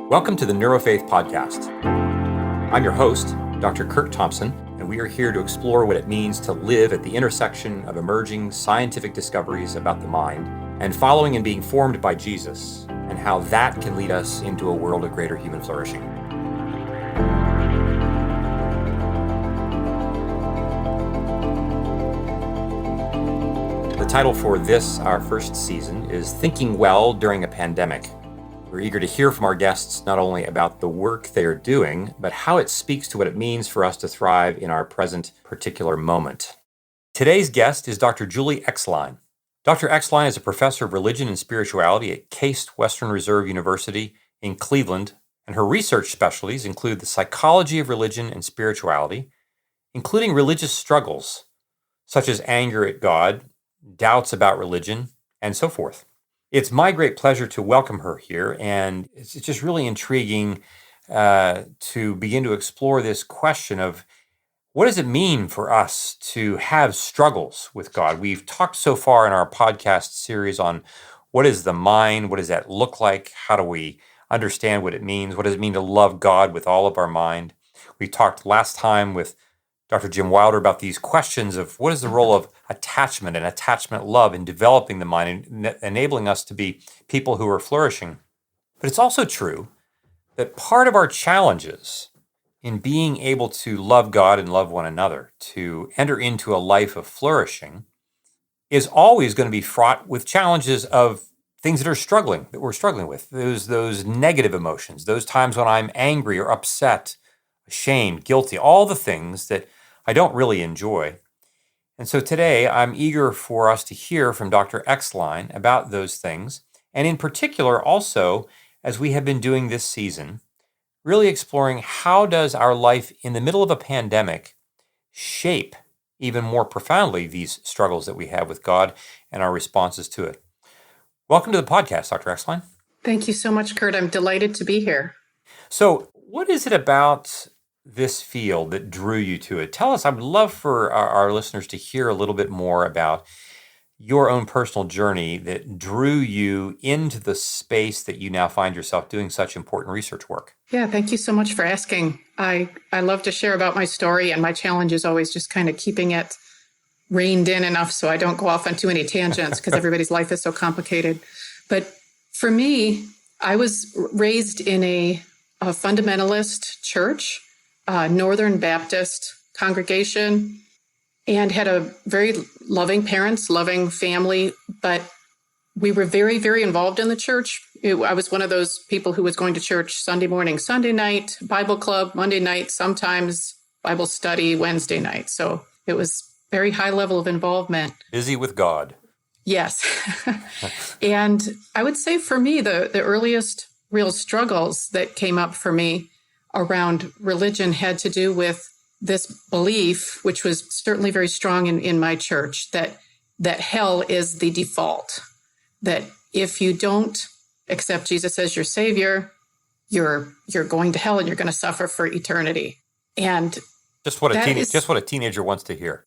Welcome to the Neurofaith Podcast. I'm your host, Dr. Curt Thompson, and we are here to explore what it means to live at the intersection of emerging scientific discoveries about the mind and following and being formed by Jesus, and how that can lead us into a world of greater human flourishing. The title for this, our first season, is Thinking Well During a Pandemic. We're eager to hear from our guests not only about the work they are doing, but how it speaks to what it means for us to thrive in our present particular moment. Today's guest is Dr. Julie Exline. Dr. Exline is a professor of religion and spirituality at Case Western Reserve University in Cleveland, and her research specialties include the psychology of religion and spirituality, including religious struggles, such as anger at God, doubts about religion, and so forth. It's my great pleasure to welcome her here, and it's just really intriguing to begin to explore this question of what does it mean for us to have struggles with God? We've talked so far in our podcast series on what is the mind, what does that look like, how do we understand what it means, what does it mean to love God with all of our mind? We talked last time with Dr. Jim Wilder about these questions of what is the role of attachment and attachment love in developing the mind and enabling us to be people who are flourishing. But it's also true that part of our challenges in being able to love God and love one another, to enter into a life of flourishing, is always going to be fraught with challenges of things that we're struggling with. Those negative emotions, those times when I'm angry or upset, ashamed, guilty, all the things that I don't really enjoy. And so today, I'm eager for us to hear from Dr. Exline about those things, and in particular also, as we have been doing this season, really exploring how does our life in the middle of a pandemic shape even more profoundly these struggles that we have with God and our responses to it. Welcome to the podcast, Dr. Exline. Thank you so much, Curt. I'm delighted to be here. So what is it about this field that drew you to it? Tell us, I would love for our listeners to hear a little bit more about your own personal journey that drew you into the space that you now find yourself doing such important research work. Yeah, thank you so much for asking. I love to share about my story, and my challenge is always just kind of keeping it reined in enough so I don't go off on too many tangents because everybody's life is so complicated. But for me, I was raised in a fundamentalist church, Northern Baptist congregation, and had a very loving parents, loving family, but we were very, very involved in the church. I was one of those people who was going to church Sunday morning, Sunday night, Bible club, Monday night, sometimes Bible study, Wednesday night. So it was very high level of involvement. Busy with God. Yes. And I would say for me, the earliest real struggles that came up for me around religion had to do with this belief, which was certainly very strong in my church, that hell is the default, that if you don't accept Jesus as your savior, you're going to hell and you're going to suffer for eternity. And just what a teenager wants to hear.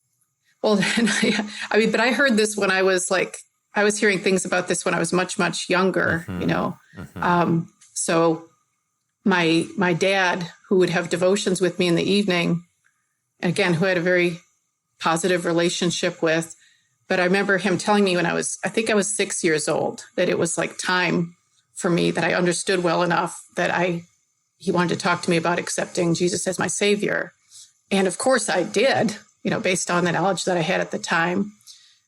Well, but I heard this when I was hearing things about this when I was much, much younger, So my dad, who would have devotions with me in the evening, again, who I had a very positive relationship with, but I remember him telling me when I was 6 years old, that it was like time for me, that I understood well enough that he wanted to talk to me about accepting Jesus as my savior. And of course I did, based on the knowledge that I had at the time.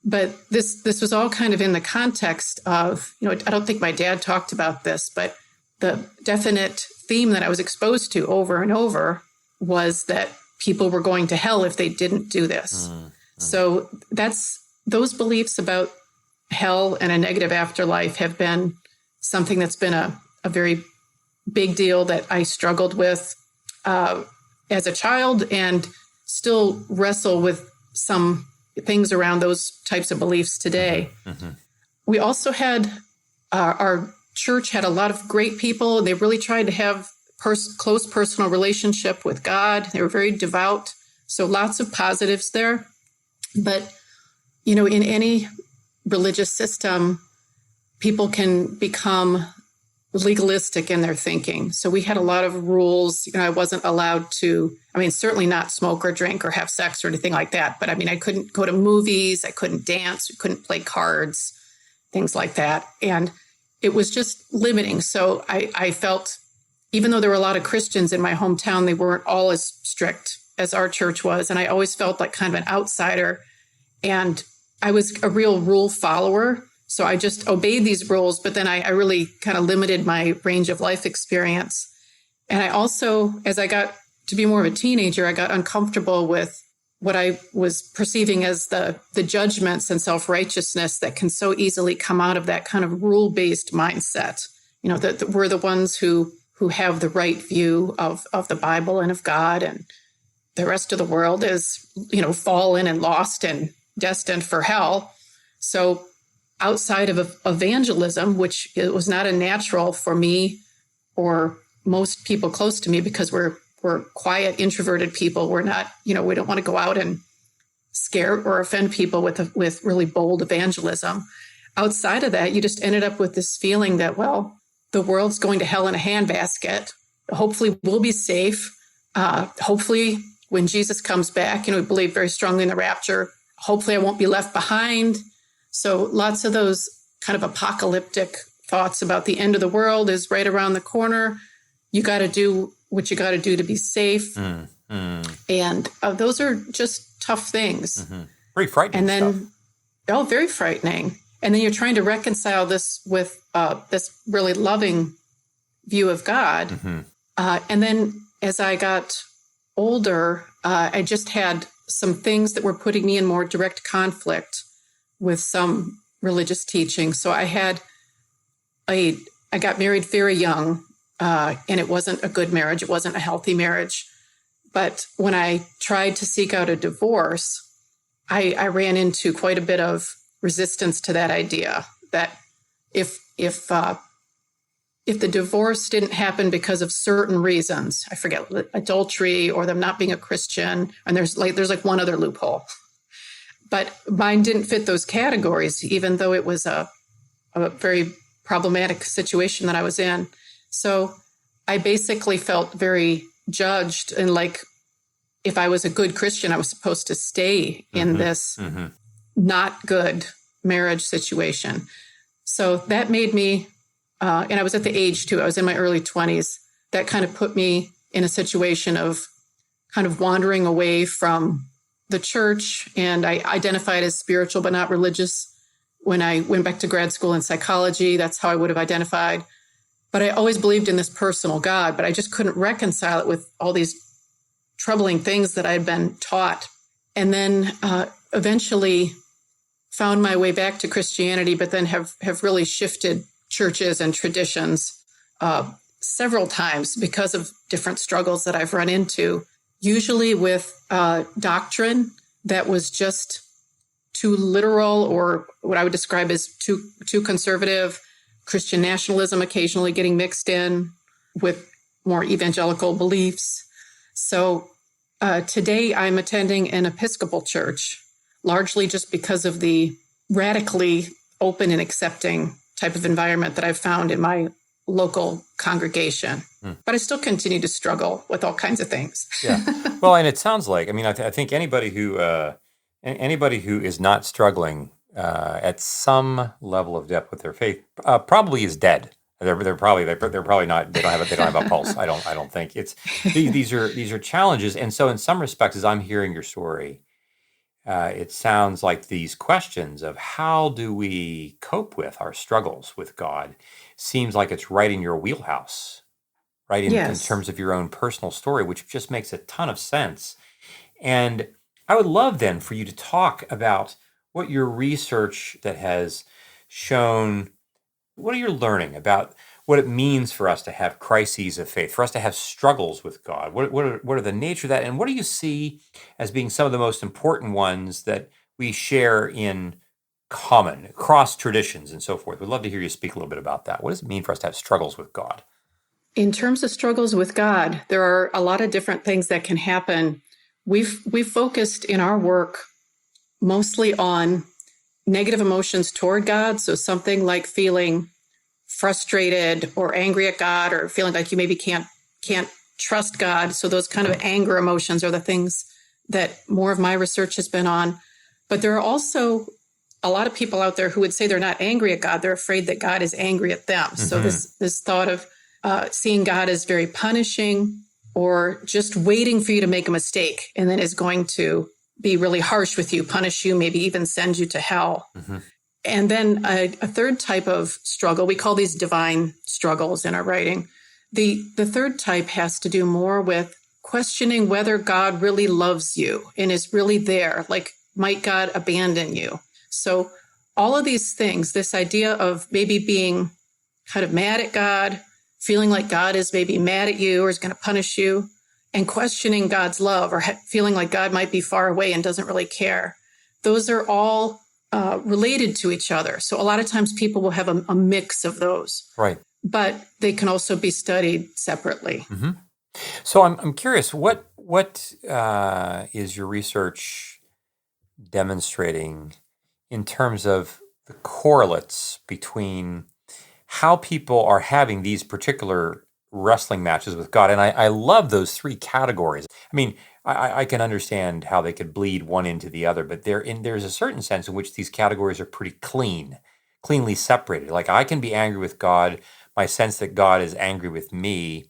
But this was all kind of in the context of, I don't think my dad talked about this, but the definite theme that I was exposed to over and over was that people were going to hell if they didn't do this. So those beliefs about hell and a negative afterlife have been something that's been a very big deal that I struggled with as a child, and still wrestle with some things around those types of beliefs today. We also had our church had a lot of great people. They really tried to have close personal relationship with God. They were very devout. So lots of positives there. But, in any religious system, people can become legalistic in their thinking. So we had a lot of rules. I wasn't allowed to, certainly not smoke or drink or have sex or anything like that. But I couldn't go to movies. I couldn't dance. I couldn't play cards, things like that. And it was just limiting. So I felt, even though there were a lot of Christians in my hometown, they weren't all as strict as our church was. And I always felt like kind of an outsider. And I was a real rule follower. So I just obeyed these rules, but then I really kind of limited my range of life experience. And I also, as I got to be more of a teenager, I got uncomfortable with what I was perceiving as the judgments and self-righteousness that can so easily come out of that kind of rule-based mindset. That we're the ones who have the right view of the Bible and of God, and the rest of the world is, fallen and lost and destined for hell. So outside of evangelism, which it was not a natural for me or most people close to me, because we're quiet, introverted people. We're not, we don't want to go out and scare or offend people with really bold evangelism. Outside of that, you just ended up with this feeling that, well, the world's going to hell in a handbasket. Hopefully we'll be safe. Hopefully when Jesus comes back, we believe very strongly in the rapture. Hopefully I won't be left behind. So lots of those kind of apocalyptic thoughts about the end of the world is right around the corner. You got to do what you got to do to be safe. And those are just tough things. Very frightening and then, stuff. Very frightening. And then you're trying to reconcile this with this really loving view of God. And then as I got older, I just had some things that were putting me in more direct conflict with some religious teaching. So I got married very young, and it wasn't a good marriage. It wasn't a healthy marriage. But when I tried to seek out a divorce, I ran into quite a bit of resistance to that idea that if the divorce didn't happen because of certain reasons, I forget, adultery or them not being a Christian, and there's like one other loophole. But mine didn't fit those categories, even though it was a very problematic situation that I was in. So I basically felt very judged, and like if I was a good Christian, I was supposed to stay in this not good marriage situation. So that made me, and I was at the age too, I was in my early 20s, that kind of put me in a situation of kind of wandering away from the church, and I identified as spiritual but not religious. When I went back to grad school in psychology, that's how I would have identified. But I always believed in this personal God, but I just couldn't reconcile it with all these troubling things that I had been taught. And then eventually found my way back to Christianity, but then have really shifted churches and traditions several times because of different struggles that I've run into, usually with doctrine that was just too literal, or what I would describe as too conservative. Christian nationalism occasionally getting mixed in with more evangelical beliefs. So today I'm attending an Episcopal church, largely just because of the radically open and accepting type of environment that I've found in my local congregation. But I still continue to struggle with all kinds of things. Yeah. Well, and it sounds like, I think anybody who is not struggling at some level of depth with their faith probably is dead. They're probably not. They don't have a pulse. I don't think it's these are challenges. And so in some respects, as I'm hearing your story, it sounds like these questions of how do we cope with our struggles with God seems like it's right in your wheelhouse, right in terms of your own personal story, which just makes a ton of sense. And I would love then for you to talk about what your research that has shown, what are you learning about what it means for us to have crises of faith, for us to have struggles with God? What are the nature of that? And what do you see as being some of the most important ones that we share in common, across traditions and so forth? We'd love to hear you speak a little bit about that. What does it mean for us to have struggles with God? In terms of struggles with God, there are a lot of different things that can happen. We've focused in our work mostly on negative emotions toward God. So something like feeling frustrated or angry at God, or feeling like you maybe can't trust God. So those kind of anger emotions are the things that more of my research has been on. But there are also a lot of people out there who would say they're not angry at God. They're afraid that God is angry at them. So this thought of seeing God as very punishing, or just waiting for you to make a mistake, and then is going to be really harsh with you, punish you, maybe even send you to hell. And then a third type of struggle, we call these divine struggles in our writing. The third type has to do more with questioning whether God really loves you and is really there. Like, might God abandon you? So all of these things, this idea of maybe being kind of mad at God, feeling like God is maybe mad at you or is going to punish you, and questioning God's love, or feeling like God might be far away and doesn't really care. Those are all related to each other. So a lot of times people will have a mix of those. Right. But they can also be studied separately. So I'm curious, what is your research demonstrating in terms of the correlates between how people are having these particular wrestling matches with God? And I love those three categories. I mean, I can understand how they could bleed one into the other, but there's a certain sense in which these categories are pretty cleanly separated. Like, I can be angry with God, my sense that God is angry with me,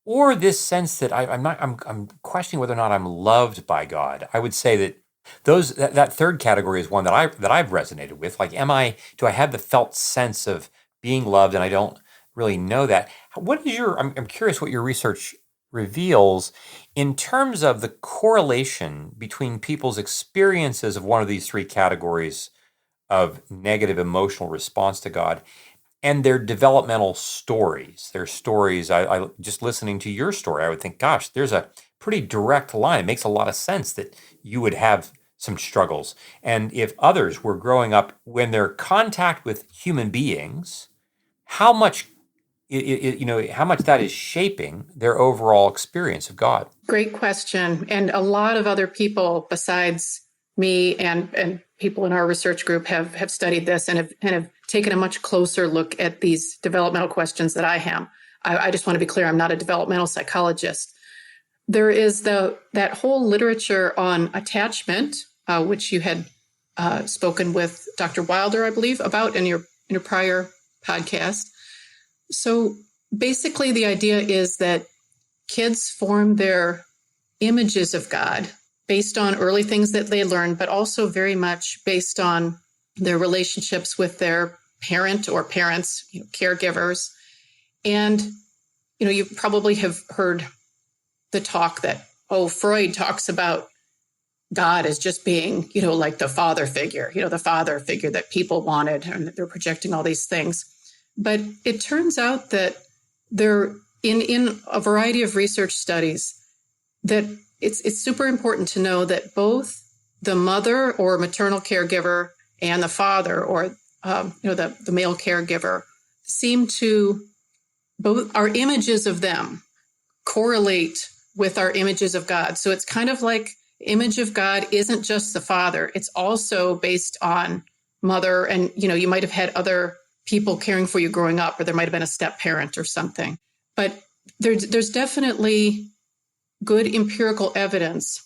or this sense that I'm questioning whether or not I'm loved by God. I would say that that third category is one that I've resonated with. Like, do I have the felt sense of being loved, and I don't really know that? What is I'm curious what your research reveals in terms of the correlation between people's experiences of one of these three categories of negative emotional response to God and their developmental stories. Their stories, I just listening to your story, I would think, gosh, there's a pretty direct line. It makes a lot of sense that you would have some struggles. And if others were growing up when their contact with human beings, how much how much that is shaping their overall experience of God. Great question. And a lot of other people besides me and people in our research group have studied this and have taken a much closer look at these developmental questions that I have. I just want to be clear, I'm not a developmental psychologist. There is that whole literature on attachment, which you had spoken with Dr. Wilder, I believe, about in your prior podcast. So basically, the idea is that kids form their images of God based on early things that they learn, but also very much based on their relationships with their parent or parents, caregivers. And, you probably have heard the talk that, Freud talks about God as just being, like the father figure, that people wanted, and they're projecting all these things. But it turns out that there, in a variety of research studies, that it's super important to know that both the mother or maternal caregiver and the father or the male caregiver seem to, both our images of them correlate with our images of God. So it's kind of like image of God isn't just the father, it's also based on mother. And you might have had other people caring for you growing up, or there might have been a step parent or something. But there's definitely good empirical evidence.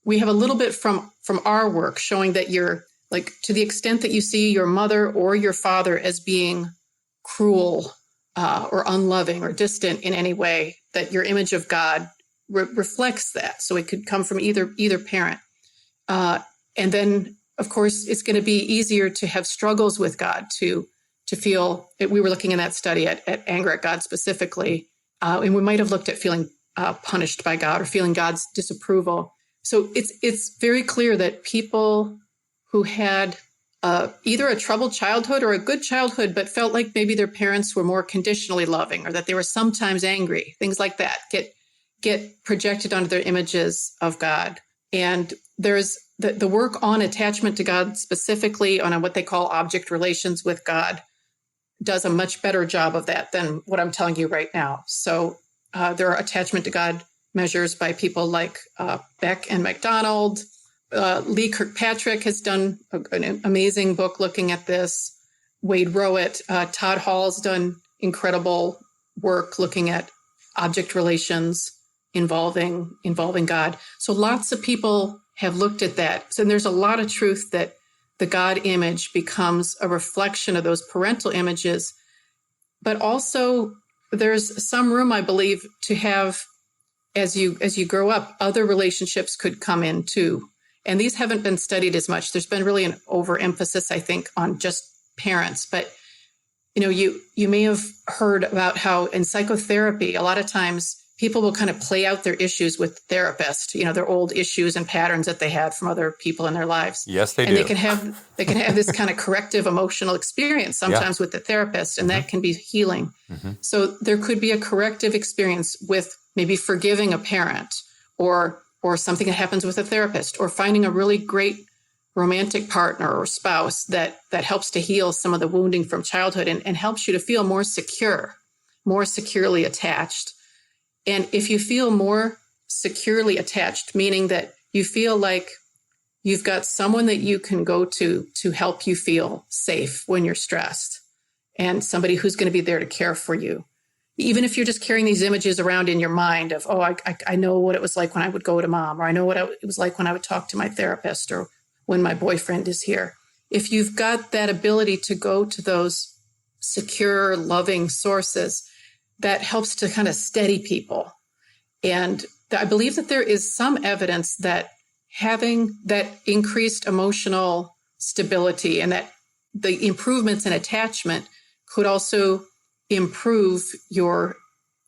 We have a little bit from our work showing that you're, like, to the extent that you see your mother or your father as being cruel or unloving or distant in any way, that your image of God reflects that. So it could come from either parent. And then, of course, it's going to be easier to have struggles with God, to feel. We were looking in that study at anger at God specifically, and we might have looked at feeling punished by God or feeling God's disapproval. So it's very clear that people who had either a troubled childhood or a good childhood, but felt like maybe their parents were more conditionally loving, or that they were sometimes angry, things like that, get projected onto their images of God. And there's the work on attachment to God, specifically on what they call object relations with God, does a much better job of that than what I'm telling you right now. So there are attachment to God measures by people like Beck and McDonald. Lee Kirkpatrick has done an amazing book looking at this. Wade Rowett. Todd Hall's done incredible work looking at object relations involving God. So lots of people have looked at that. So there's a lot of truth that the God image becomes a reflection of those parental images. But also there's some room, I believe, to have, as you grow up, other relationships could come in too. And these haven't been studied as much. There's been really an overemphasis, I think, on just parents. But you may have heard about how in psychotherapy, a lot of times people will kind of play out their issues with therapists, their old issues and patterns that they had from other people in their lives. Yes, they do. And they can have this kind of corrective emotional experience sometimes with the therapist, and that can be healing. So there could be a corrective experience with maybe forgiving a parent or something that happens with a therapist, or finding a really great romantic partner or spouse that helps to heal some of the wounding from childhood and helps you to feel more secure, more securely attached. And if you feel more securely attached, meaning that you feel like you've got someone that you can go to help you feel safe when you're stressed, and somebody who's going to be there to care for you, even if you're just carrying these images around in your mind of, I know what it was like when I would go to mom, or I know what it was like when I would talk to my therapist, or when my boyfriend is here. If you've got that ability to go to those secure, loving sources, that helps to kind of steady people. And I believe that there is some evidence that having that increased emotional stability and that the improvements in attachment could also improve your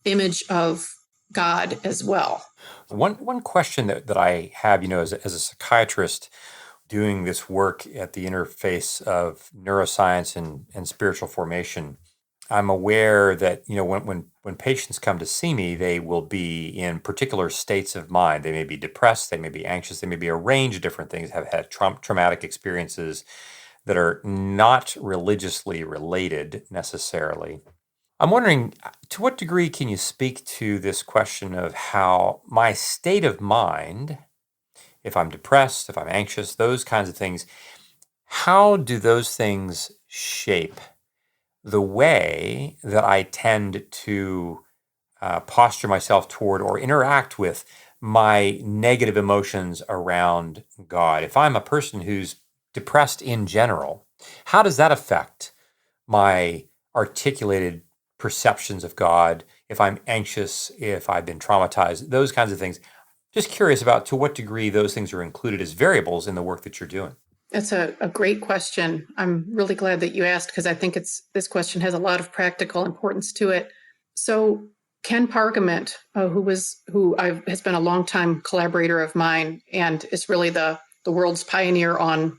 image of God as well. One question that I have, as a psychiatrist doing this work at the interface of neuroscience and spiritual formation, I'm aware that, when patients come to see me, they will be in particular states of mind. They may be depressed, they may be anxious, they may be a range of different things, have had traumatic experiences that are not religiously related necessarily. I'm wondering, to what degree can you speak to this question of how my state of mind, if I'm depressed, if I'm anxious, those kinds of things, how do those things shape the way that I tend to posture myself toward or interact with my negative emotions around God? If I'm a person who's depressed in general, how does that affect my articulated perceptions of God? If I'm anxious, if I've been traumatized, those kinds of things. Just curious about to what degree those things are included as variables in the work that you're doing. That's a great question. I'm really glad that you asked, because I think this question has a lot of practical importance to it. So Ken Pargament, who has been a longtime collaborator of mine and is really the world's pioneer on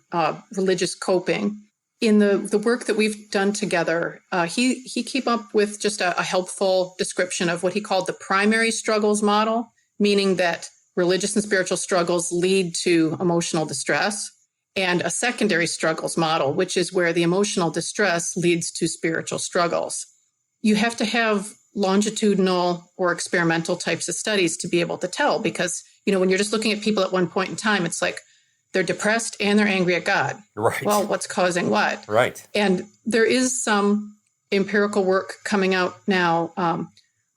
religious coping. In the work that we've done together, he came up with just a helpful description of what he called the primary struggles model, meaning that religious and spiritual struggles lead to emotional distress, and a secondary struggles model, which is where the emotional distress leads to spiritual struggles. You have to have longitudinal or experimental types of studies to be able to tell, because, when you're just looking at people at one point in time, it's like they're depressed and they're angry at God. Right. Well, what's causing what? Right. And there is some empirical work coming out now.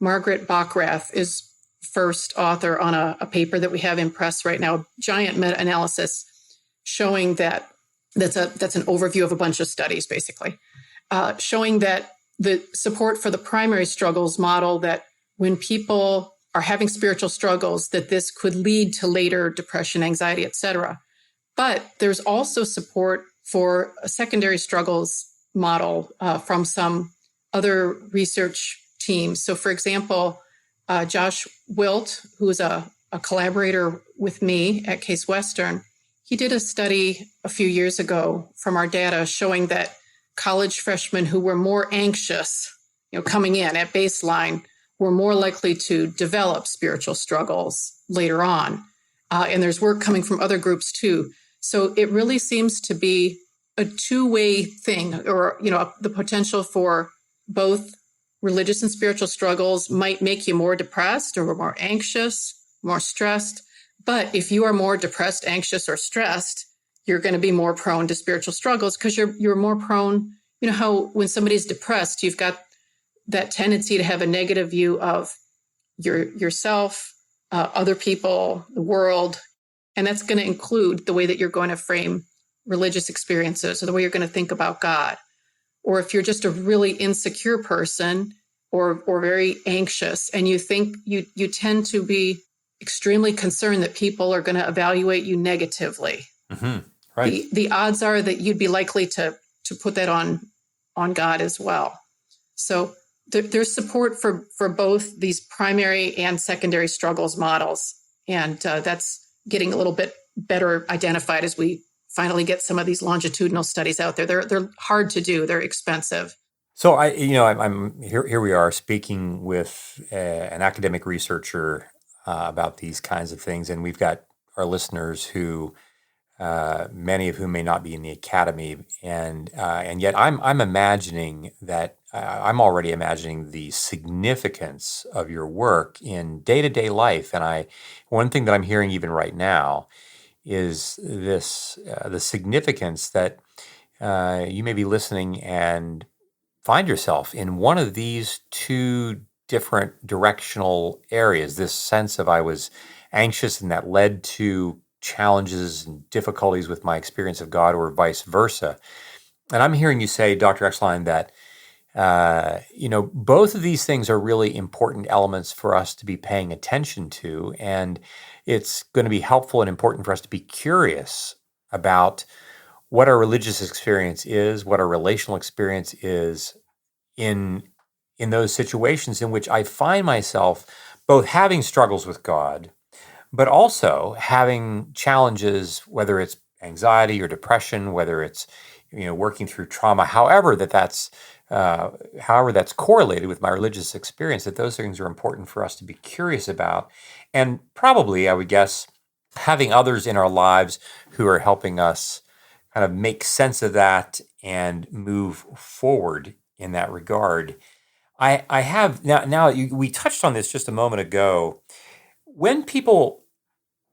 Margaret Bockrath is first author on a paper that we have in press right now, giant meta-analysis showing that's an overview of a bunch of studies, basically, showing that the support for the primary struggles model, that when people are having spiritual struggles, that this could lead to later depression, anxiety, etc. But there's also support for a secondary struggles model from some other research teams. So, for example, Josh Wilt, who is a collaborator with me at Case Western, he did a study a few years ago from our data showing that college freshmen who were more anxious, coming in at baseline, were more likely to develop spiritual struggles later on. And there's work coming from other groups too. So it really seems to be a two-way thing, or, the potential for both religious and spiritual struggles might make you more depressed or more anxious, more stressed. But if you are more depressed, anxious, or stressed, you're going to be more prone to spiritual struggles, because you're more prone, you know how when somebody's depressed, you've got that tendency to have a negative view of yourself, other people, the world. And that's going to include the way that you're going to frame religious experiences or the way you're going to think about God. Or if you're just a really insecure person or very anxious and you think you tend to be extremely concerned that people are going to evaluate you negatively. Mm-hmm. Right. The odds are that you'd be likely to put that on God as well. So there's support for both these primary and secondary struggles models. And that's getting a little bit better identified as we finally get some of these longitudinal studies out there. They're hard to do. They're expensive. So I'm here. Here we are speaking with an academic researcher about these kinds of things, and we've got our listeners who, many of whom may not be in the academy, and yet I'm imagining that I'm already imagining the significance of your work in day-to-day life, and one thing that I'm hearing even right now is this the significance that you may be listening and find yourself in one of these two different directional areas. This sense of I was anxious and that led to challenges and difficulties with my experience of God, or vice versa. And I'm hearing you say, Dr. Exline, that both of these things are really important elements for us to be paying attention to, and it's going to be helpful and important for us to be curious about what our religious experience is, what our relational experience is in those situations in which I find myself both having struggles with God, but also having challenges, whether it's anxiety or depression, whether it's working through trauma, however that's correlated with my religious experience. That those things are important for us to be curious about, and probably, I would guess, having others in our lives who are helping us kind of make sense of that and move forward in that regard. I have now we touched on this just a moment ago. When people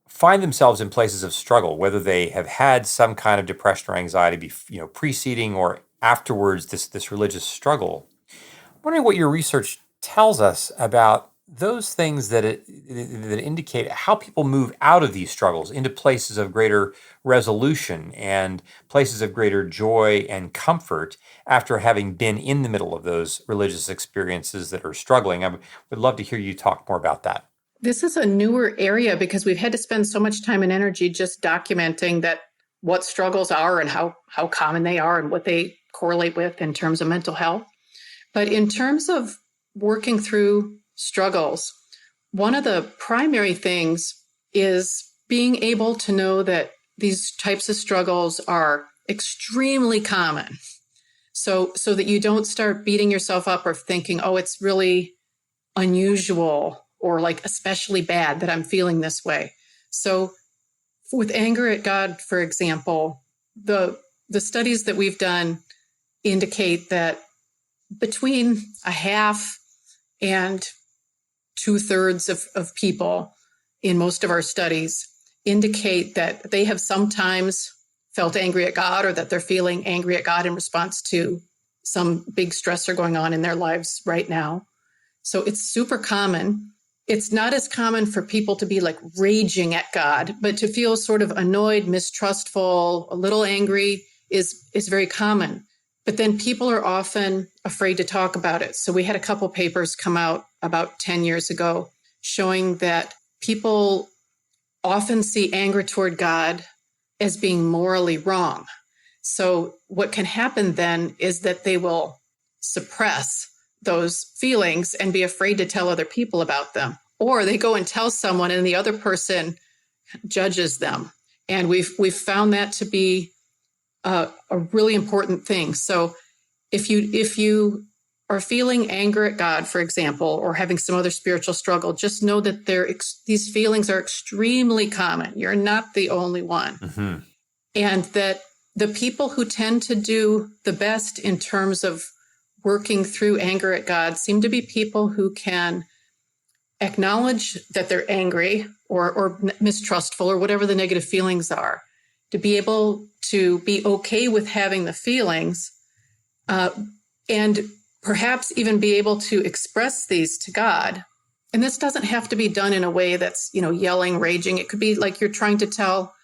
find themselves in places of struggle, whether they have had some kind of depression or anxiety, preceding or afterwards this religious struggle, I'm wondering what your research tells us about those things that indicate how people move out of these struggles into places of greater resolution and places of greater joy and comfort after having been in the middle of those religious experiences that are struggling. I would love to hear you talk more about that. This is a newer area because we've had to spend so much time and energy just documenting that what struggles are and how common they are and what they correlate with in terms of mental health. But in terms of working through struggles, one of the primary things is being able to know that these types of struggles are extremely common. So that you don't start beating yourself up or thinking, oh, it's really unusual or like especially bad that I'm feeling this way. So with anger at God, for example, the studies that we've done indicate that between a half and 2/3 of people in most of our studies indicate that they have sometimes felt angry at God, or that they're feeling angry at God in response to some big stressor going on in their lives right now. So it's super common. It's not as common for people to be like raging at God, but to feel sort of annoyed, mistrustful, a little angry is very common. But then people are often afraid to talk about it. So we had a couple papers come out about 10 years ago showing that people often see anger toward God as being morally wrong. So what can happen then is that they will suppress those feelings and be afraid to tell other people about them. Or they go and tell someone and the other person judges them. And we've found that to be a really important thing. So if you are feeling anger at God, for example, or having some other spiritual struggle, just know that these feelings are extremely common. You're not the only one. Mm-hmm. And that the people who tend to do the best in terms of working through anger at God seem to be people who can acknowledge that they're angry or mistrustful or whatever the negative feelings are, to be able to be okay with having the feelings uh, and perhaps even be able to express these to God. And this doesn't have to be done in a way that's, yelling, raging. It could be like you're trying to tell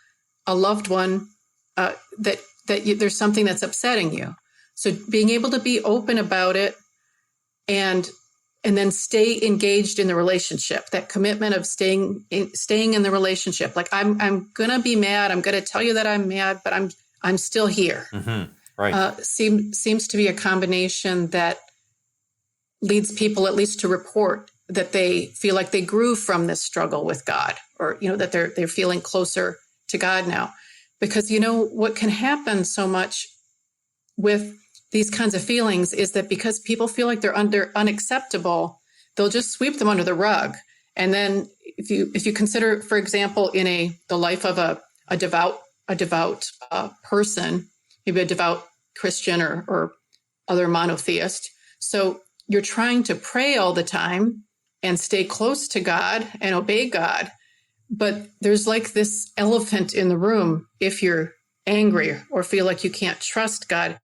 a loved one that there's something that's upsetting you. So being able to be open about it and then stay engaged in the relationship, that commitment of staying in the relationship. Like I'm going to be mad. I'm going to tell you that I'm mad, but I'm still here. Mm-hmm. Right. Seems to be a combination that leads people at least to report that they feel like they grew from this struggle with God, or, that they're feeling closer to God now. Because, what can happen so much with these kinds of feelings is that because people feel like they're unacceptable, they'll just sweep them under the rug. And then if you consider, for example, in the life of a devout person, maybe a devout Christian or other monotheist. So you're trying to pray all the time and stay close to God and obey God. But there's like this elephant in the room. If you're angry or feel like you can't trust God,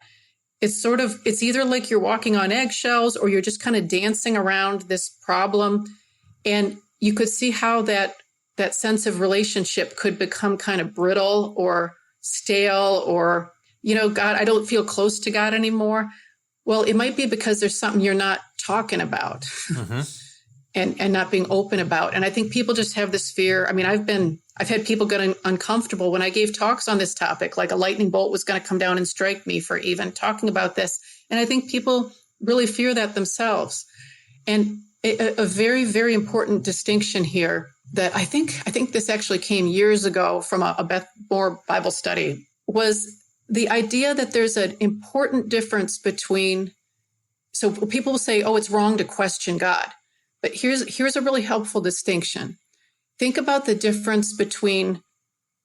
it's either like you're walking on eggshells or you're just kind of dancing around this problem. And you could see how that sense of relationship could become kind of brittle or stale, or, God, I don't feel close to God anymore. Well, it might be because there's something you're not talking about. Mm-hmm. and not being open about. And I think people just have this fear. I mean, I've had people get uncomfortable when I gave talks on this topic, like a lightning bolt was going to come down and strike me for even talking about this. And I think people really fear that themselves. And a very, very important distinction here that I think this actually came years ago from a Beth Moore Bible study was the idea that there's an important difference between, so people will say, oh, it's wrong to question God. But here's a really helpful distinction. Think about the difference between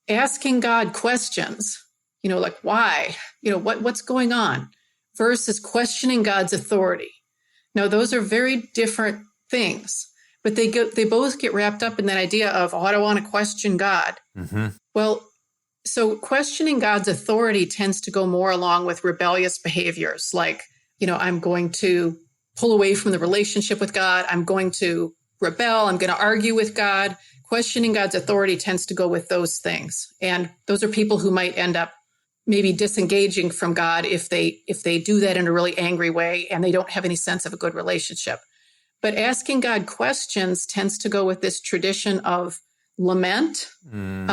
asking God questions, like why, what's going on, versus questioning God's authority. Now, those are very different things, but they both get wrapped up in that idea of, oh, I don't want to question God. Mm-hmm. Well, so questioning God's authority tends to go more along with rebellious behaviors, like, I'm going to pull away from the relationship with God. I'm going to rebel. I'm going to argue with God. Questioning God's authority tends to go with those things. And those are people who might end up maybe disengaging from God if they do that in a really angry way and they don't have any sense of a good relationship. But asking God questions tends to go with this tradition of lament,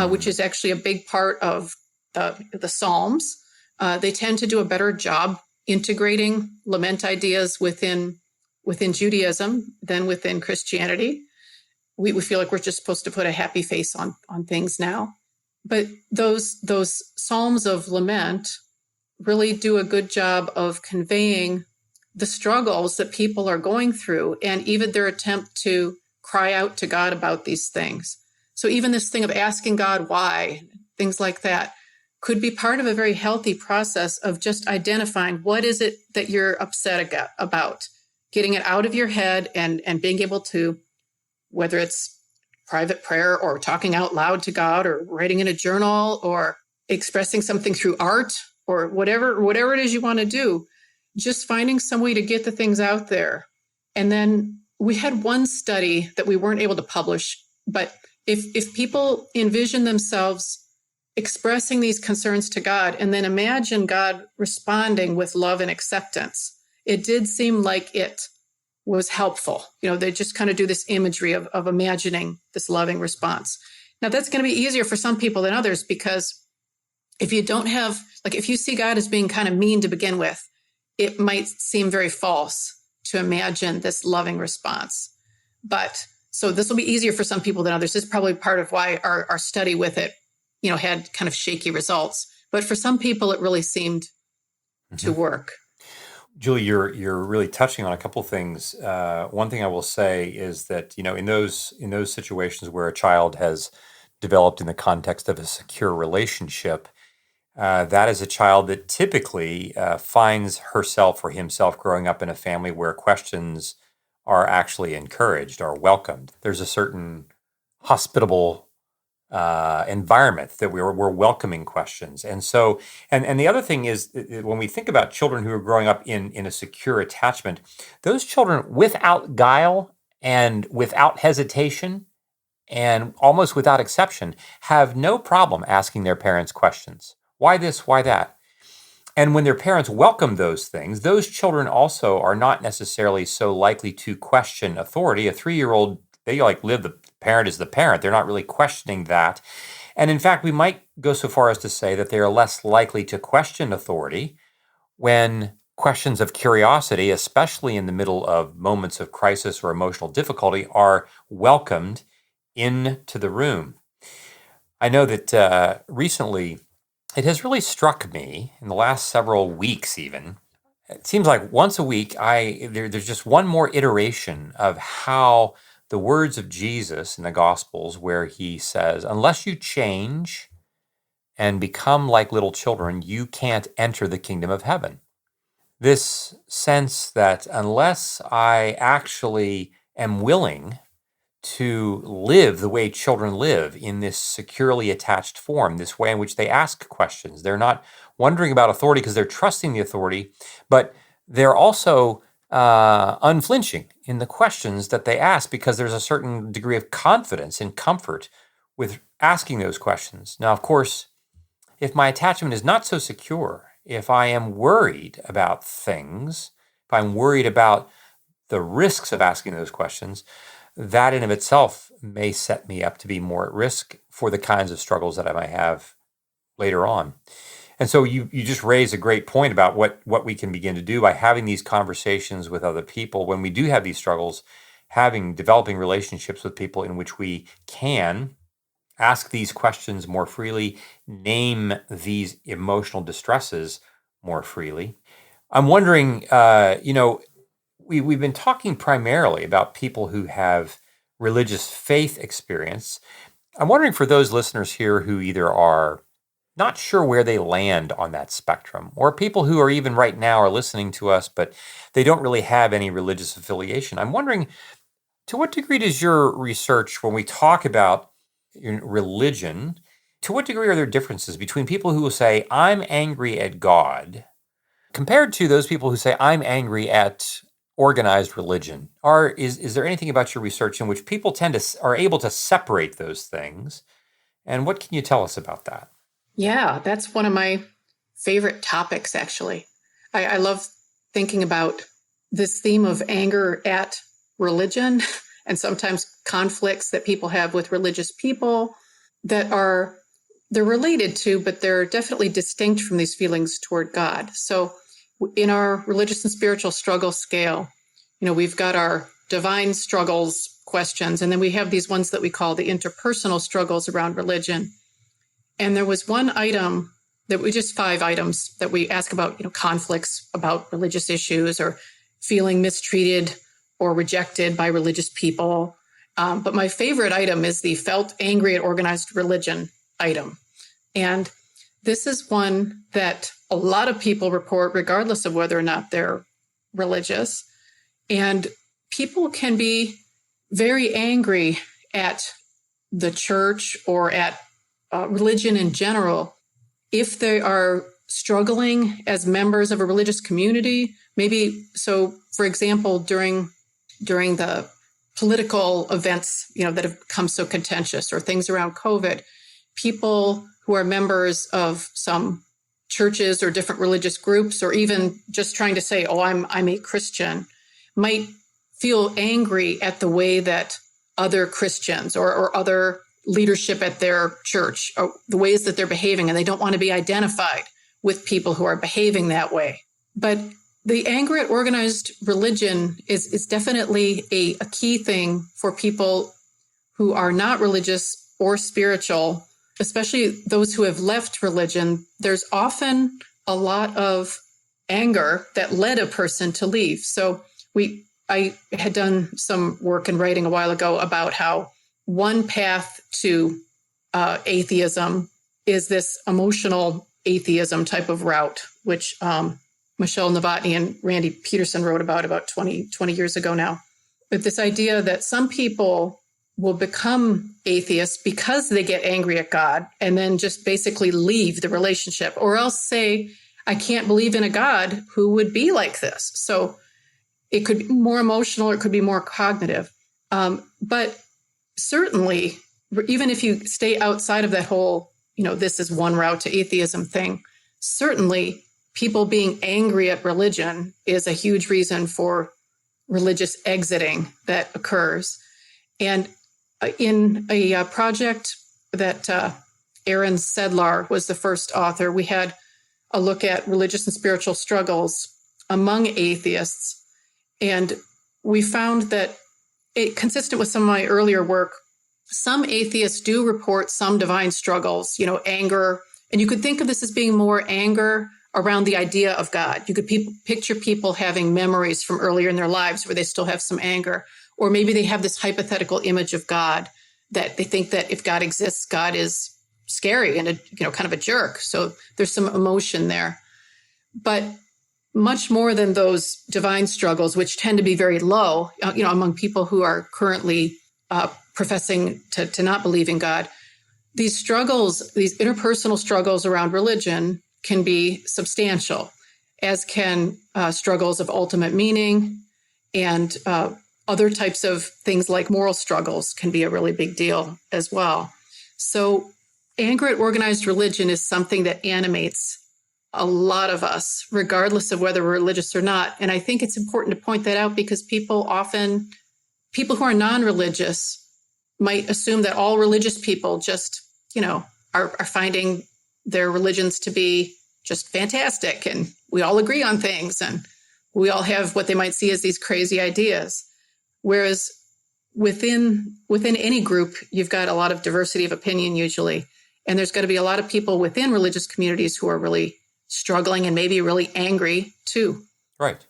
which is actually a big part of the Psalms. They tend to do a better job integrating lament ideas within Judaism than within Christianity. We feel like we're just supposed to put a happy face on things now. But those Psalms of lament really do a good job of conveying the struggles that people are going through and even their attempt to cry out to God about these things. So even this thing of asking God why, things like that, could be part of a very healthy process of just identifying what is it that you're upset about, getting it out of your head and being able to, whether it's private prayer or talking out loud to God or writing in a journal or expressing something through art or whatever it is you want to do, just finding some way to get the things out there. And then we had one study that we weren't able to publish, but if people envision themselves expressing these concerns to God and then imagine God responding with love and acceptance, it did seem like it was helpful. They just kind of do this imagery of imagining this loving response. Now, that's going to be easier for some people than others, because if you don't have, if you see God as being kind of mean to begin with, it might seem very false to imagine this loving response. But so this will be easier for some people than others. This is probably part of why our study with it, had kind of shaky results. But for some people, it really seemed to work. Julie, you're really touching on a couple of things. One thing I will say is that, in those situations where a child has developed in the context of a secure relationship, that is a child that typically finds herself or himself growing up in a family where questions are actually encouraged or welcomed. There's a certain hospitable environment, that we're welcoming questions. And so, and the other thing is, when we think about children who are growing up in a secure attachment, those children without guile and without hesitation and almost without exception have no problem asking their parents questions. Why this? Why that? And when their parents welcome those things, those children also are not necessarily so likely to question authority. A 3-year-old, they like live, the parent is the parent. They're not really questioning that. And in fact, we might go so far as to say that they are less likely to question authority when questions of curiosity, especially in the middle of moments of crisis or emotional difficulty, are welcomed into the room. I know that recently it has really struck me in the last several weeks, even. It seems like once a week, there's just one more iteration of how the words of Jesus in the Gospels, where he says, "Unless you change and become like little children, you can't enter the kingdom of heaven." This sense that unless I actually am willing to live the way children live in this securely attached form, this way in which they ask questions. They're not wondering about authority because they're trusting the authority, but they're also unflinching in the questions that they ask because there's a certain degree of confidence and comfort with asking those questions. Now, of course, if my attachment is not so secure, if I am worried about things, if I'm worried about the risks of asking those questions, that in of itself may set me up to be more at risk for the kinds of struggles that I might have later on. And so you just raise a great point about what we can begin to do by having these conversations with other people when we do have these struggles, developing relationships with people in which we can ask these questions more freely, name these emotional distresses more freely. I'm wondering, we've been talking primarily about people who have religious faith experience. I'm wondering, for those listeners here who either are not sure where they land on that spectrum, or people who are even right now are listening to us, but they don't really have any religious affiliation. I'm wondering, to what degree does your research, when we talk about religion, to what degree are there differences between people who will say, "I'm angry at God," compared to those people who say, "I'm angry at organized religion"? Is there anything about your research in which people are able to separate those things? And what can you tell us about that? Yeah, that's one of my favorite topics, actually. I love thinking about this theme of anger at religion and sometimes conflicts that people have with religious people that they're related to, but they're definitely distinct from these feelings toward God. So in our religious and spiritual struggle scale, we've got our divine struggles questions, and then we have these ones that we call the interpersonal struggles around religion. And there was one item that we just 5 items that we ask about, conflicts about religious issues or feeling mistreated or rejected by religious people. But my favorite item is the felt angry at organized religion item. And this is one that a lot of people report, regardless of whether or not they're religious. And people can be very angry at the church or at religion in general if they are struggling as members of a religious community. Maybe, so for example, during the political events, that have become so contentious, or things around COVID, people who are members of some churches or different religious groups, or even just trying to say, "Oh, I'm a Christian," might feel angry at the way that other Christians or other leadership at their church, or the ways that they're behaving, and they don't want to be identified with people who are behaving that way. But the anger at organized religion is definitely a key thing for people who are not religious or spiritual, especially those who have left religion. There's often a lot of anger that led a person to leave. So I had done some work and writing a while ago about how one path to atheism is this emotional atheism type of route, which Michelle Novotny and Randy Peterson wrote about 20 years ago now. But this idea that some people will become atheists because they get angry at God and then just basically leave the relationship, or else say, I can't believe in a God who would be like this. So it could be more emotional or it could be more cognitive. But certainly, even if you stay outside of that whole, this is one route to atheism thing, certainly people being angry at religion is a huge reason for religious exiting that occurs. And in a project that Aaron Sedlar was the first author, we had a look at religious and spiritual struggles among atheists. And we found that, consistent with some of my earlier work, some atheists do report some divine struggles, anger. And you could think of this as being more anger around the idea of God. You could picture people having memories from earlier in their lives where they still have some anger. Or maybe they have this hypothetical image of God that they think that if God exists, God is scary and kind of a jerk. So there's some emotion there. But much more than those divine struggles, which tend to be very low, among people who are currently professing to not believe in God, these struggles, these interpersonal struggles around religion can be substantial, as can struggles of ultimate meaning, and other types of things like moral struggles can be a really big deal as well. So anger at organized religion is something that animates a lot of us, regardless of whether we're religious or not. And I think it's important to point that out because people who are non-religious might assume that all religious people just, are finding their religions to be just fantastic. And we all agree on things and we all have what they might see as these crazy ideas. Whereas within any group, you've got a lot of diversity of opinion usually. And there's got to be a lot of people within religious communities who are really struggling and maybe really angry too. Right.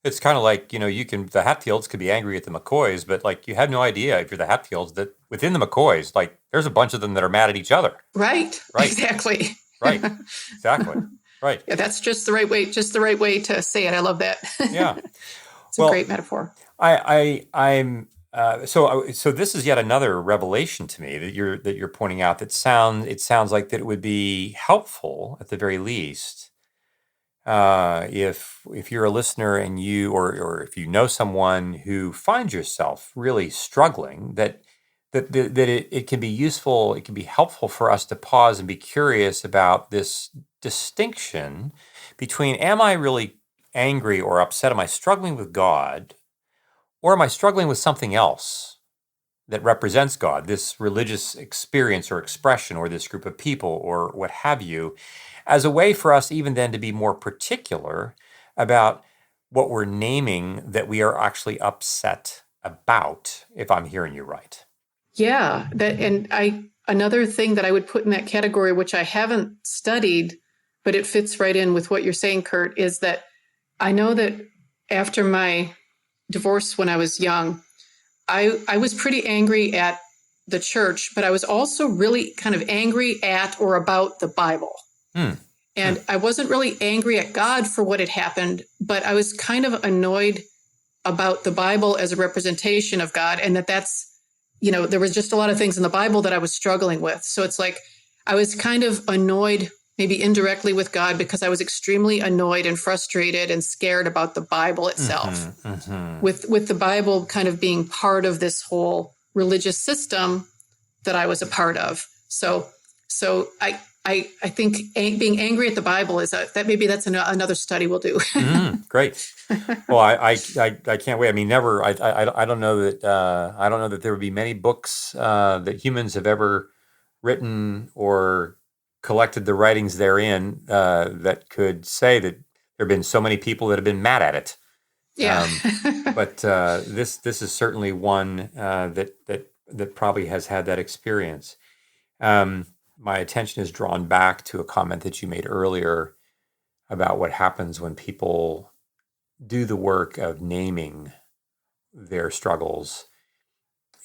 It's kind of like, the Hatfields could be angry at the McCoys, but like you have no idea if you're the Hatfields that within the McCoys, like there's a bunch of them that are mad at each other. Right. Exactly. Right. Exactly. Right. Yeah, that's just the right way to say it. I love that. Yeah. It's a great metaphor. So this is yet another revelation to me that you're pointing out it sounds like that it would be helpful at the very least if you're a listener and or if you know someone who finds yourself really struggling, that it can be useful, it can be helpful for us to pause and be curious about this distinction between, am I really angry or upset? Am I struggling with God, or am I struggling with something else that represents God, this religious experience or expression, or this group of people, or what have you, as a way for us even then to be more particular about what we're naming that we are actually upset about, if I'm hearing you right. Yeah, another thing that I would put in that category, which I haven't studied, but it fits right in with what you're saying, Curt, is that I know that after my divorce when I was young, I was pretty angry at the church, but I was also really kind of angry at or about the Bible. And I wasn't really angry at God for what had happened, but I was kind of annoyed about the Bible as a representation of God, and that's, there was just a lot of things in the Bible that I was struggling with. So it's like I was kind of annoyed, maybe indirectly, with God because I was extremely annoyed and frustrated and scared about the Bible itself, with the Bible kind of being part of this whole religious system that I was a part of. So I think being angry at the Bible is that's another study we'll do. Great. Well, I can't wait. I mean, never. I don't know that there would be many books that humans have ever written or collected the writings therein that could say that there have been so many people that have been mad at it. Yeah. But this is certainly one that probably has had that experience. My attention is drawn back to a comment that you made earlier about what happens when people do the work of naming their struggles.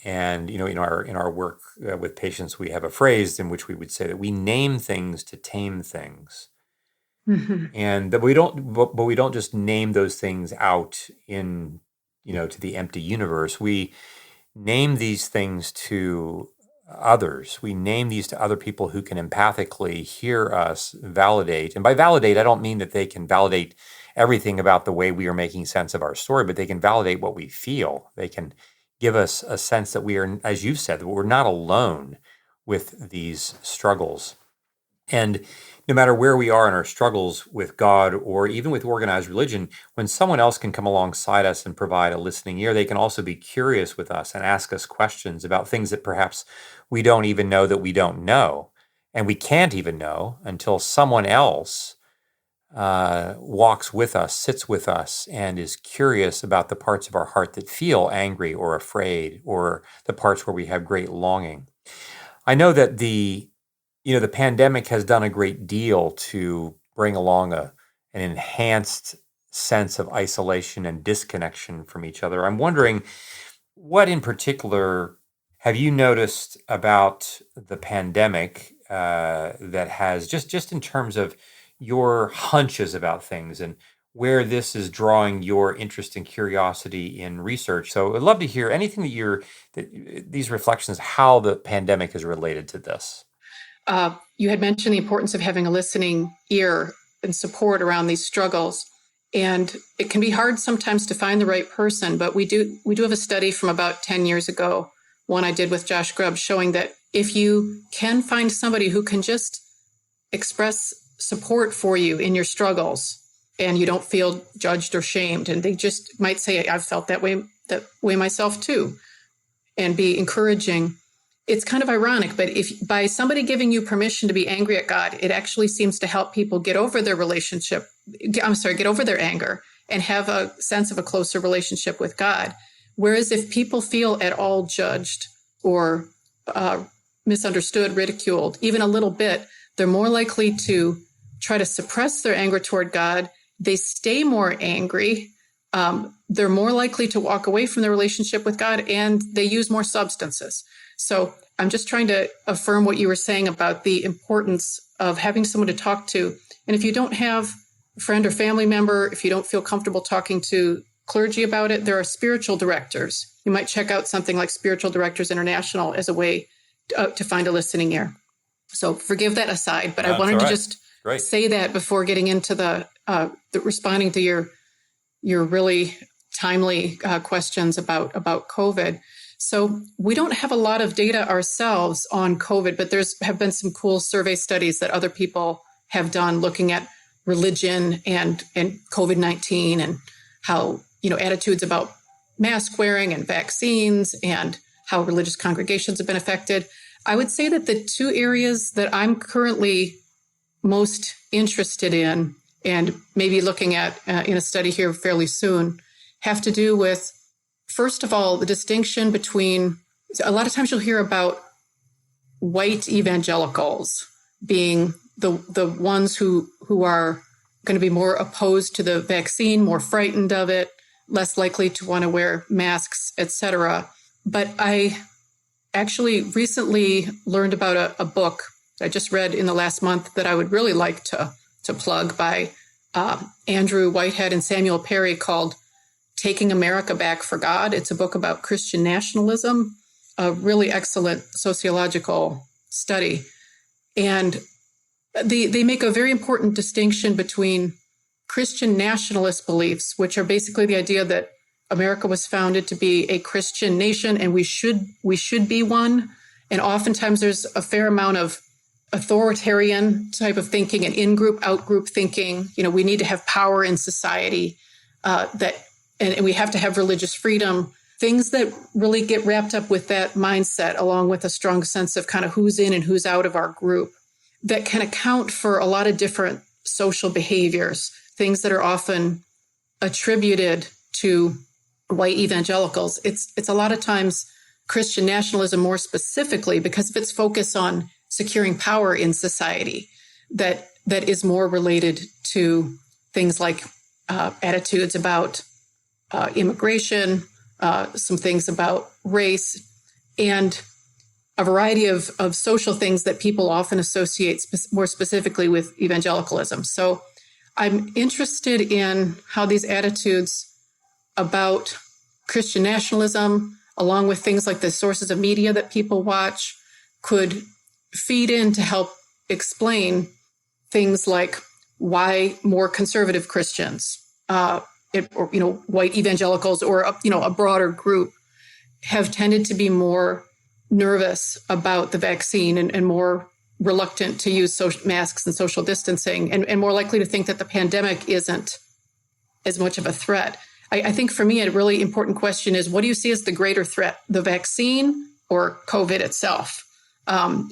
And in our work with patients, we have a phrase in which we would say that we name things to tame things, and that we don't just name those things out in to the empty universe. We name these things to others. We name these to other people who can empathically hear us validate. And by validate, I don't mean that they can validate everything about the way we are making sense of our story, but they can validate what we feel. They can give us a sense that we are, as you've said, that we're not alone with these struggles. And no matter where we are in our struggles with God or even with organized religion, when someone else can come alongside us and provide a listening ear, they can also be curious with us and ask us questions about things that perhaps we don't even know that we don't know. And we can't even know until someone else walks with us, sits with us, and is curious about the parts of our heart that feel angry or afraid, or the parts where we have great longing. I know that the pandemic has done a great deal to bring along an enhanced sense of isolation and disconnection from each other. I'm wondering, what in particular have you noticed about the pandemic that has just in terms of your hunches about things and where this is drawing your interest and curiosity in research? So I'd love to hear anything these reflections, how the pandemic is related to this. You had mentioned the importance of having a listening ear and support around these struggles. And it can be hard sometimes to find the right person, but we do have a study from about 10 years ago, one I did with Josh Grubb, showing that if you can find somebody who can just express support for you in your struggles and you don't feel judged or shamed, and they just might say, I've felt that way myself too, and be encouraging. It's kind of ironic, but if by somebody giving you permission to be angry at God, it actually seems to help people get over their get over their anger and have a sense of a closer relationship with God. Whereas if people feel at all judged or misunderstood, ridiculed, even a little bit, they're more likely to try to suppress their anger toward God. They stay more angry. They're more likely to walk away from their relationship with God, and they use more substances. So I'm just trying to affirm what you were saying about the importance of having someone to talk to. And if you don't have a friend or family member, if you don't feel comfortable talking to clergy about it, there are spiritual directors. You might check out something like Spiritual Directors International as a way to find a listening ear. So forgive that aside, but I wanted to just say that before getting into the responding to your really timely questions about COVID. So we don't have a lot of data ourselves on COVID, but have been some cool survey studies that other people have done looking at religion and COVID-19 and how, attitudes about mask wearing and vaccines and how religious congregations have been affected. I would say that the two areas that I'm currently most interested in and maybe looking at in a study here fairly soon have to do with, first of all, the distinction between, a lot of times you'll hear about white evangelicals being the ones who are going to be more opposed to the vaccine, more frightened of it, less likely to want to wear masks, etc. But I actually recently learned about a book I just read in the last month that I would really like to plug by Andrew Whitehead and Samuel Perry, called Taking America Back for God. It's a book about Christian nationalism, a really excellent sociological study. And they make a very important distinction between Christian nationalist beliefs, which are basically the idea that America was founded to be a Christian nation and we should be one. And oftentimes there's a fair amount of authoritarian type of thinking and in-group, out-group thinking. We need to have power in society, and we have to have religious freedom, things that really get wrapped up with that mindset, along with a strong sense of kind of who's in and who's out of our group, that can account for a lot of different social behaviors, things that are often attributed to white evangelicals. It's a lot of times Christian nationalism more specifically because of its focus on securing power in society that is more related to things like attitudes about immigration, some things about race, and a variety of social things that people often associate more specifically with evangelicalism. So I'm interested in how these attitudes about Christian nationalism, along with things like the sources of media that people watch, could feed in to help explain things like why more conservative Christians, white evangelicals, or a broader group have tended to be more nervous about the vaccine and more reluctant to use masks and social distancing, and more likely to think that the pandemic isn't as much of a threat. I think for me, a really important question is, what do you see as the greater threat, the vaccine or COVID itself?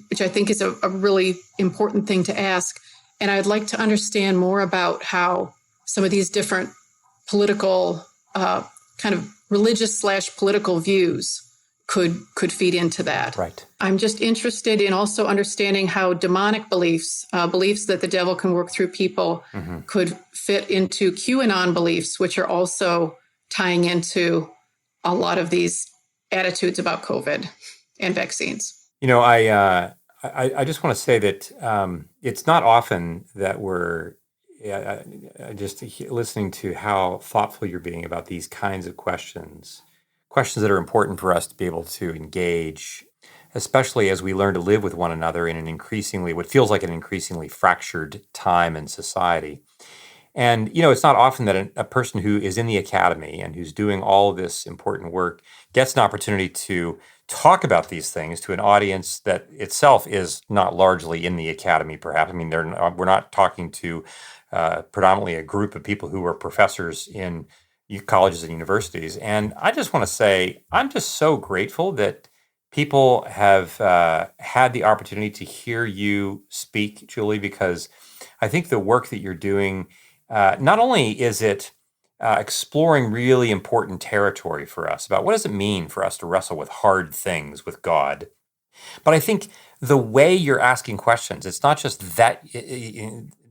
Which I think is a really important thing to ask. And I'd like to understand more about how some of these different political, kind of religious/political views could feed into that. Right. I'm just interested in also understanding how demonic beliefs that the devil can work through people, could fit into QAnon beliefs, which are also tying into a lot of these attitudes about COVID and vaccines. I just want to say that it's not often that we're just listening to how thoughtful you're being about these kinds of questions that are important for us to be able to engage, especially as we learn to live with one another in what feels like an increasingly fractured time and society. And, it's not often that a person who is in the academy and who's doing all of this important work gets an opportunity to talk about these things to an audience that itself is not largely in the academy, perhaps. I mean, we're not talking to predominantly a group of people who are professors in colleges and universities. And I just want to say, I'm just so grateful that people have had the opportunity to hear you speak, Julie, because I think the work that you're doing, not only is it exploring really important territory for us about what does it mean for us to wrestle with hard things with God, but I think the way you're asking questions, it's not just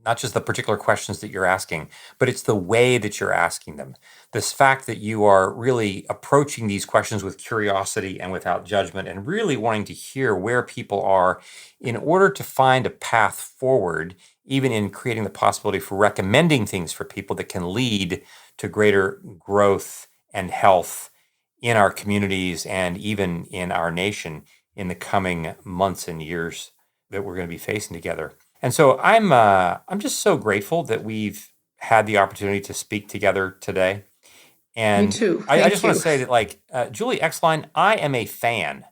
not just the particular questions that you're asking, but it's the way that you're asking them. This fact that you are really approaching these questions with curiosity and without judgment, and really wanting to hear where people are in order to find a path forward, even in creating the possibility for recommending things for people that can lead to greater growth and health in our communities and even in our nation in the coming months and years that we're going to be facing together. And so I'm just so grateful that we've had the opportunity to speak together today. And Me too. I just want to say that, Julie Exline, I am a fan,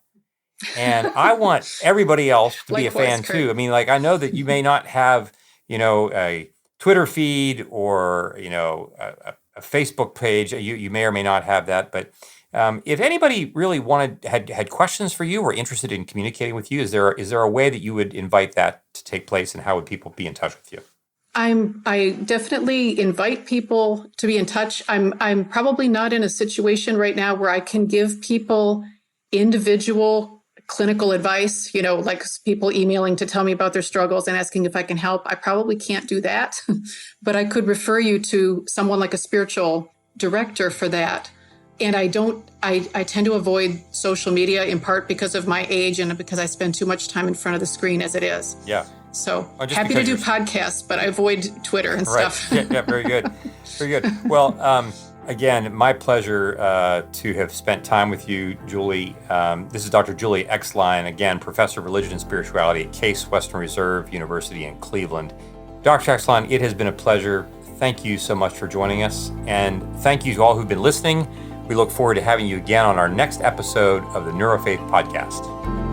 and I want everybody else to be a fan Kurt. too. I mean, I know that you may not have, a Twitter feed or a Facebook page. You may or may not have that, but if anybody really had questions for you or interested in communicating with you, is there a way that you would invite that to take place, and how would people be in touch with you? I definitely invite people to be in touch. I'm probably not in a situation right now where I can give people individual clinical advice, like people emailing to tell me about their struggles and asking if I can help. I probably can't do that, but I could refer you to someone like a spiritual director for that. And I tend to avoid social media in part because of my age and because I spend too much time in front of the screen as it is. Yeah. So happy to do podcasts, but I avoid Twitter and stuff. Yeah, very good. Very good. Well, again, my pleasure to have spent time with you, Julie. This is Dr. Julie Exline, again, Professor of Religion and Spirituality at Case Western Reserve University in Cleveland. Dr. Exline, it has been a pleasure. Thank you so much for joining us. And thank you to all who've been listening. We look forward to having you again on our next episode of the NeuroFaith Podcast.